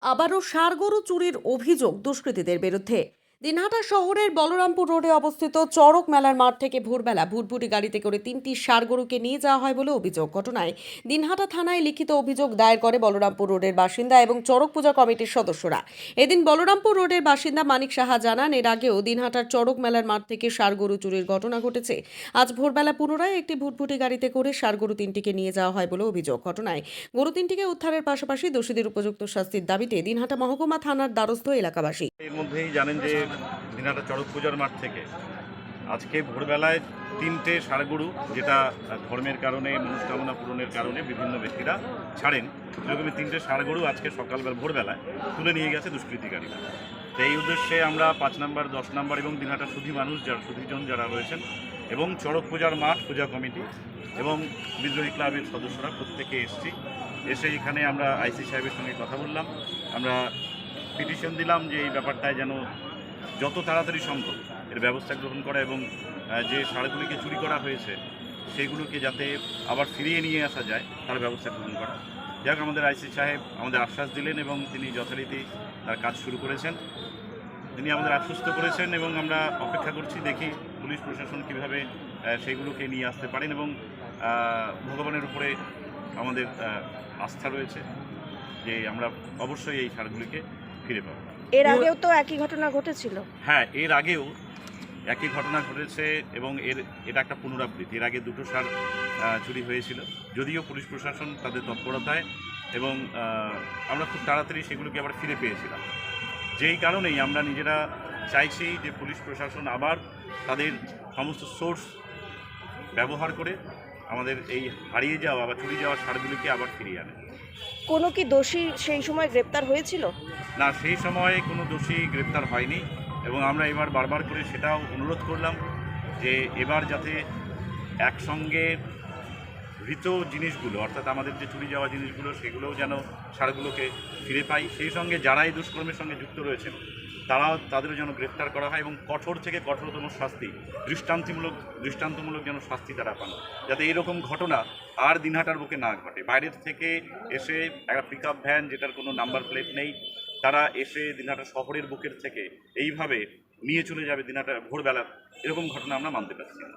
আবারও ষাঁড় গরু চুরির অভিযোগ দুষ্কৃতীদের বিরুদ্ধে। দিনহাটা শহরের বলরামপুর রোডে অবস্থিত চড়ক মেলার মাঠ থেকে ভোরবেলা ভুটভুটি গাড়িতে করে 3টি ষাঁড় গরুকে নিয়ে যাওয়া হয় বলে অভিযোগ। ঘটনায় দিনহাটা থানায় লিখিত অভিযোগ দায়ের করে বলরামপুর রোডের বাসিন্দা এবং চড়ক পূজা কমিটির সদস্যরা। এদিন বলরামপুর রোডের বাসিন্দা মানিক সাহা জানান, এর আগেও দিনহাটার চড়ক মেলার মাঠ থেকে ষাঁড় গরু চুরির ঘটনা ঘটেছে। আজ ভোরবেলা পুনরায় একটি ভুটভুটি গাড়িতে করে ষাঁড় গরু 3টিকে নিয়ে যাওয়া হয় বলে অভিযোগ। ঘটনায় গরু 3টিকে উদ্ধারের পাশাপাশি দোষীদের উপযুক্ত শাস্তির দাবিতে দিনহাটা মহকুমা থানার দ্বারস্থ এলাকাবাসী। এর মধ্যেই জানেন যে দিনহাটা চড়ক পূজার মাঠ থেকে আজকে ভোরবেলায় 3টে ষাঁড় গরু, যেটা ধর্মের কারণে, মনস্কামনা পূরণের কারণে বিভিন্ন ব্যক্তিরা ছাড়েন, সেরকমই 3টে ষাঁড় গরু আজকে সকালবেলা ভোরবেলায় তুলে নিয়ে গেছে দুষ্কৃতিকারীরা। তো এই উদ্দেশ্যে আমরা 5 নম্বর, 10 নম্বর এবং দিনহাটা সুধী মানুষ, যারা সুধীজন যারা রয়েছেন, এবং চড়ক পূজার মাঠ পূজা কমিটি এবং বিদ্রোহী ক্লাবের সদস্যরা প্রত্যেকে এসে এখানে আমরা আইসি সাহেবের সঙ্গে কথা বললাম। আমরা পিটিশন দিলাম যে এই ব্যাপারটায় যেন যত তাড়াতাড়ি সম্ভব এর ব্যবস্থা গ্রহণ করা এবং যে ষাঁড়গুলিকে চুরি করা হয়েছে সেইগুলোকে যাতে আবার ফিরিয়ে নিয়ে আসা যায় তার ব্যবস্থা গ্রহণ করা। যাক, আমাদের আইসি সাহেব আমাদের আশ্বাস দিলেন এবং তিনি যথারীতি তার কাজ শুরু করেছেন। তিনি আমাদের আশ্বস্ত করেছেন এবং আমরা অপেক্ষা করছি, দেখি পুলিশ প্রশাসন কীভাবে সেইগুলোকে নিয়ে আসতে পারেন। এবং ভগবানের উপরে আমাদের আস্থা রয়েছে যে আমরা অবশ্যই এই ষাঁড়গুলিকে ফিরে পাবো। এর আগেও তো একই ঘটনা ঘটেছিল। হ্যাঁ, এর আগেও একই ঘটনা ঘটেছে এবং এটা একটা পুনরাবৃত্তি। এর আগে 2টো ষাঁড় চুরি হয়েছিল, যদিও পুলিশ প্রশাসন তাদের তৎপরতায় এবং আমরা খুব তাড়াতাড়ি সেগুলোকে আবার ফিরে পেয়েছিলাম। যেই কারণেই আমরা নিজেরা চাইছি যে পুলিশ প্রশাসন আবার তাদের সমস্ত সোর্স ব্যবহার করে আমাদের এই হারিয়ে যাওয়া বা চুরি যাওয়া ষাঁড়গুলিকে আবার ফিরিয়ে আনে। কোনো কি দোষী সেই সময় গ্রেপ্তার হয়েছিল? না, সেই সময়ে কোনো দোষী গ্রেপ্তার হয়নি এবং আমরা এবার বারবার করে সেটাও অনুরোধ করলাম যে এবার যাতে একসঙ্গে হৃত জিনিসগুলো, অর্থাৎ আমাদের যে চুরি যাওয়া জিনিসগুলো, সেগুলোও যেন ষাঁড়গুলোকে ফিরে পাই। সেই সঙ্গে যারা এই দুষ্কর্মের সঙ্গে যুক্ত রয়েছেন তাদেরও যেন গ্রেপ্তার করা হয় এবং কঠোর থেকে কঠোরতম শাস্তি, দৃষ্টান্তমূলক যেন শাস্তি তারা পান, যাতে এরকম ঘটনা আর দিনহাটার বুকে না ঘটে। বাইরের থেকে এসে একটা পিকআপ ভ্যান, যেটার কোনো নাম্বার প্লেট নেই, তারা এসে দিনহাটা শহরের বুকের থেকে এইভাবে নিয়ে চলে যাবে দিনহাটা ভোরবেলা, এরকম ঘটনা আমরা মানতে পারছি না।